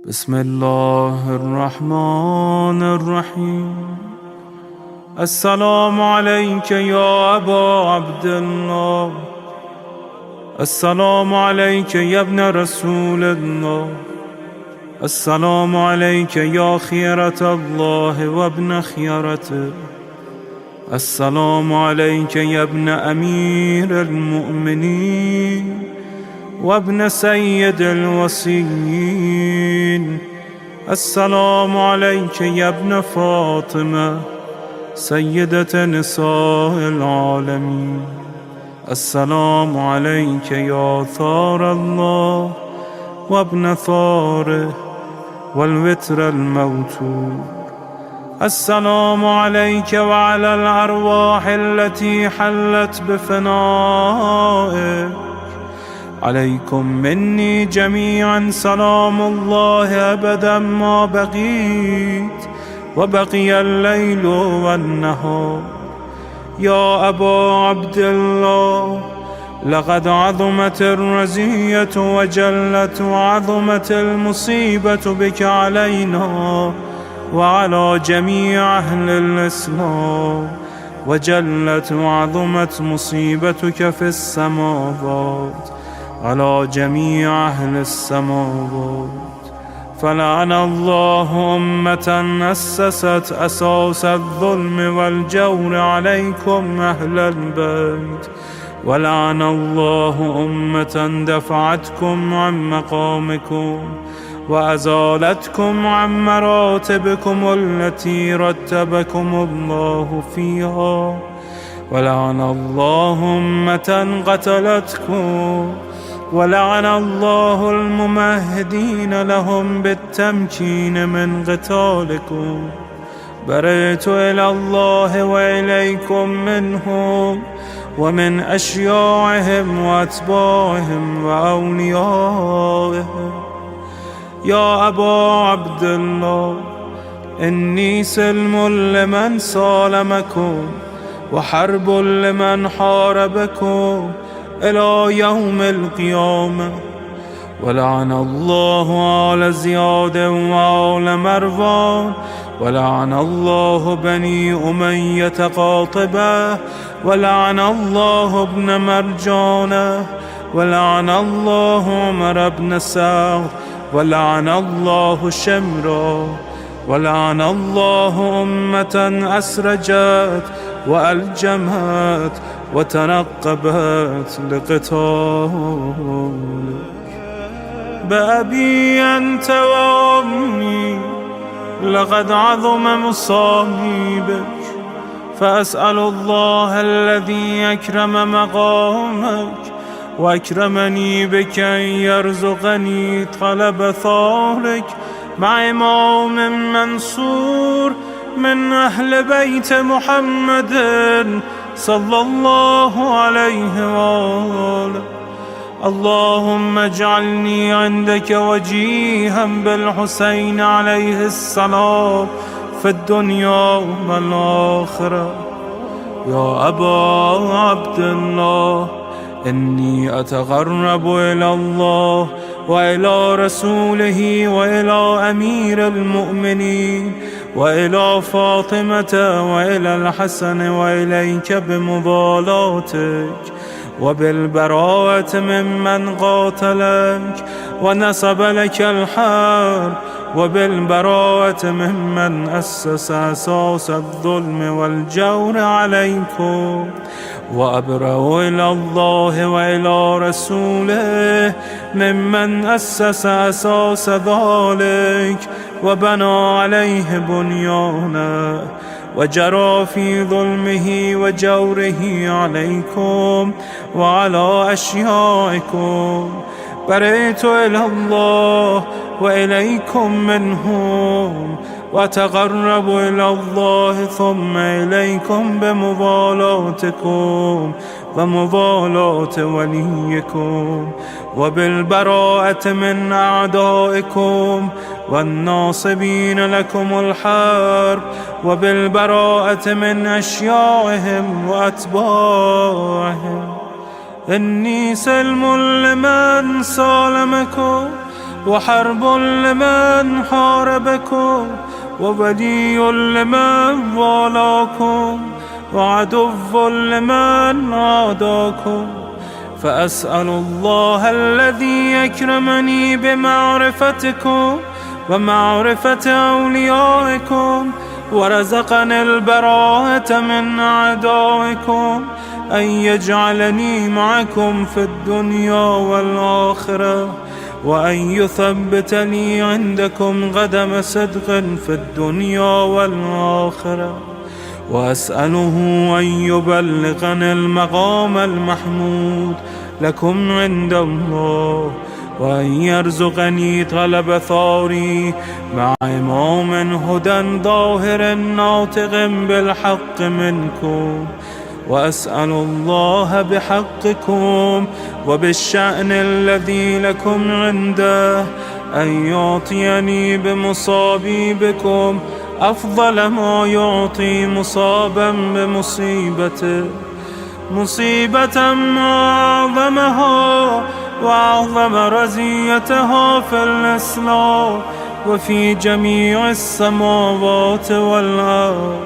بسم الله الرحمن الرحيم. السلام عليك يا أبا عبد الله، السلام عليك يا ابن رسول الله، السلام عليك يا خيرة الله وابن خيرته، السلام عليك يا ابن أمير المؤمنين وابن سيد الوصيين، السلام عليك يا ابن فاطمة سيدة نساء العالمين، السلام عليك يا ثار الله وابن ثاره والوتر الموتور، السلام عليك وعلى الأرواح التي حلت بفنائك، عليكم مني جميعا سلام الله أبدا ما بقيت وبقي الليل والنهار. يا أبا عبد الله، لقد عظمت الرزية وجلت وعظمت المصيبة بك علينا وعلى جميع أهل الإسلام، وجلت وعظمت مصيبتك في السماوات على جميع أهل السماوات. فلعن الله أمة أسست أساس الظلم والجور عليكم أهل البيت، ولعن الله أمة دفعتكم عن مقامكم وأزالتكم عن مراتبكم التي رتبكم الله فيها، ولعن الله أمة قتلتكم، ولعن الله الممهدين لهم بالتمكين من قتالكم. برئت إلى الله وإليكم منهم ومن أشياعهم وأتباعهم وأوليائهم. يا أبا عبد الله، إني سلم لمن سالمكم وحرب لمن حاربكم إلى يوم القيامة. ولعن الله آل زياد وآل مروان، ولعن الله بني أمية قاطبة، ولعن الله ابن مرجانة، ولعن الله عمر بن سعد، ولعن الله شمرا، ولعن الله أمة أسرجت وألجمت وتنقبت لقتالك. بأبي أنت وأمي لقد عظم مصائبك، فأسأل الله الذي أكرم مقامك وأكرمني بك أن يرزقني طلب ثارك مع إمام منصور من أهل بيت محمد صلى الله عليه وآله. اللهم اجعلني عندك وجيها بالحسين عليه السلام في الدنيا والآخرة. يا أبا عبد الله، إني أتقرب إلى الله وإلى رسوله وإلى أمير المؤمنين وإلى فاطمة وإلى الحسن وإليك بمضالاتك وبالبراءة ممن قاتلك ونسب لك الحرب، وبالبراءة ممن أسس أساس الظلم والجور عليكم. وأبرأ إلى الله وإلى رسوله ممن أسس أساس ذلك وبنى عليه بنيانا وجرى في ظلمه وجوره عليكم وعلى أشيائكم. برئت إلى الله وإليكم منهم، وتقرب إلى الله ثم إليكم بمضالاتكم ومضالاة وليكم، وبالبراءة من أعدائكم والناصبين لكم الحرب، وبالبراءة من أشياعهم وأتباعهم. إني سلم لمن سالمكم، وحرب لمن حاربكم، وولي لمن والاكم، وعدو لمن عاداكم. فأسأل الله الذي يكرمني بمعرفتكم ومعرفة أوليائكم، ورزقني البراءة من أعدائكم، أن يجعلني معكم في الدنيا والآخرة، وأن يثبت لي عندكم قدم صدق في الدنيا والآخرة. وأسأله أن يبلغني المقام المحمود لكم عند الله، وأن يرزقني طلب ثاري مع إمام هدى ظاهر ناطق بالحق منكم. وأسأل الله بحقكم وبالشأن الذي لكم عنده أن يعطيني بمصابي بكم أفضل ما يعطي مصابا بمصيبته، مصيبة ما أعظمها وأعظم رزيتها في الإسلام وفي جميع السماوات والأرض.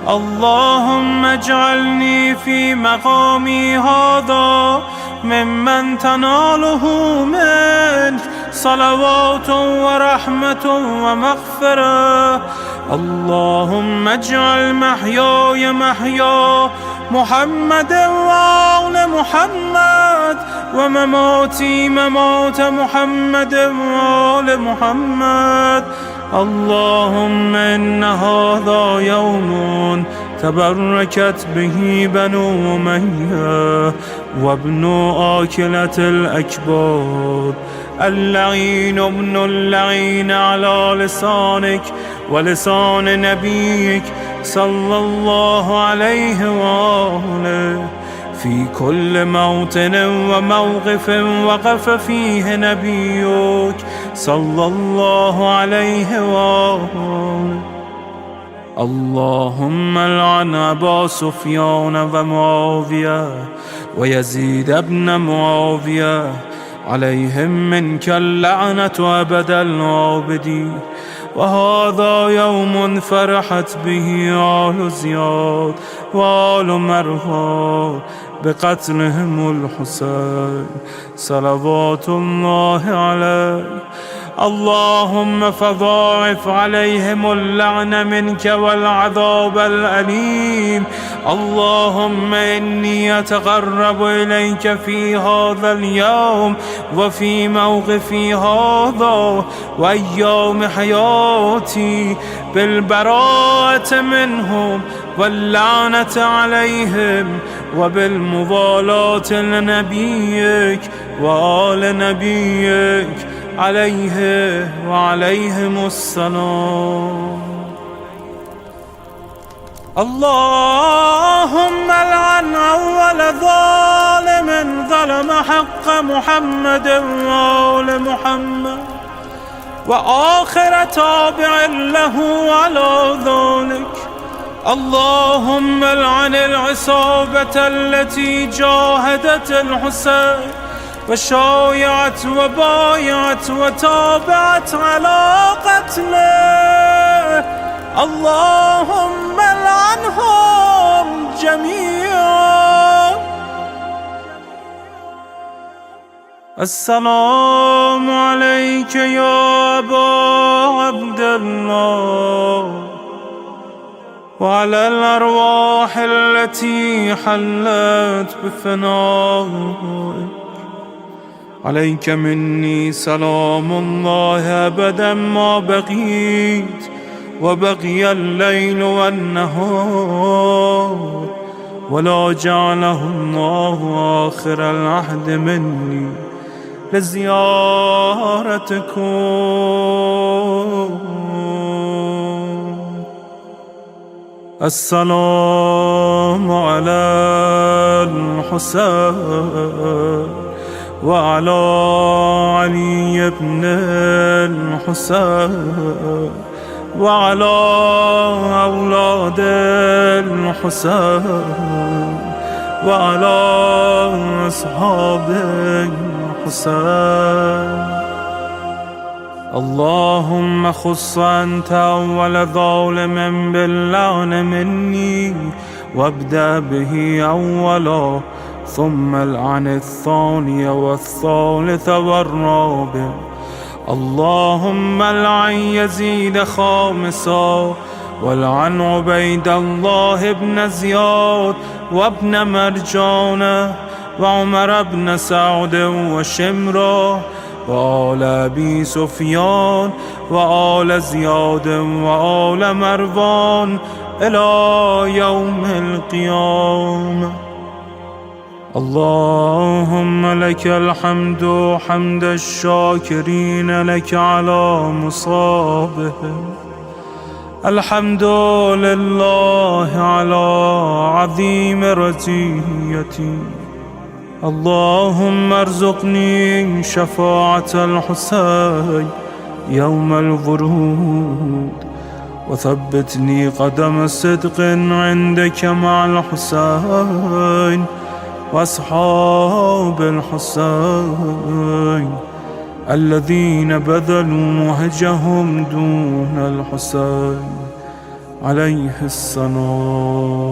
اللهم اجعلني في مقامي هذا ممن تناله منك صلوات ورحمة ومغفرة. اللهم اجعل محياي محيا محمد وآل محمد، ومماتي ممات محمد وآل محمد. اللهم إن هذا يوم تبركت به بنو أمية وابن آكلة الأكباد، اللعين ابن اللعين على لسانك ولسان نبيك صلى الله عليه وآله، في كل موطن وموقف وقف فيه نبيك صلى الله عليه وآله. اللهم لعن أبا سفيان ومعاوية ويزيد بن معاوية، عليهم منك اللعنة أبد العابدين. وهذا يوم فرحت به آل زياد وآل مروان بقتلهم الحسين صلوات الله عليه. اللهم فضاعف عليهم اللعن منك والعذاب الأليم. اللهم إني أتقرب إليك في هذا اليوم وفي موقفي هذا وأيام حياتي بالبراءة منهم واللعنة عليهم، وبالموالاة لنبيك وآل نبيك عليه وعليهم السلام. اللهم لعن أول ظالم ظلم حق محمد وآل محمد، وآخر تابع له على ذلك. اللهم لعن العصابة التي جاهدت الحسين وشايعت وبايعت وتابعت على قتله. اللهم لعنهم جميعا. السلام عليك يا أبا عبد الله، وعلى الأرواح التي حلت بفنائك. عليك مني سلام الله أبدا ما بقيت وبقي الليل والنهار، ولا جعله الله آخر العهد مني لزيارتكم. السلام على الحسين وعلى علي بن الحسين وعلى أولاد الحسين وعلى أصحاب الحسين. اللهم خص أنت أول ظالم باللعن مني، وابدأ به أولا، ثم العن الثاني والثالث والرابع. اللهم العن يزيد خامسا، والعن عبيد الله بن زياد وابن مرجان وعمر بن سعد وشمرة وآل أبي سفيان وآل زياد وآل مروان إلى يوم القيامة. اللهم لك الحمد حمد الشاكرين لك على مصابهم. الحمد لله على عظيم رزيتي. اللهم ارزقني شفاعة الحسين يوم الورود، وثبتني قدم صدق عندك مع الحسين وأصحاب الحسين الذين بذلوا مهجهم دون الحسين عليه السلام.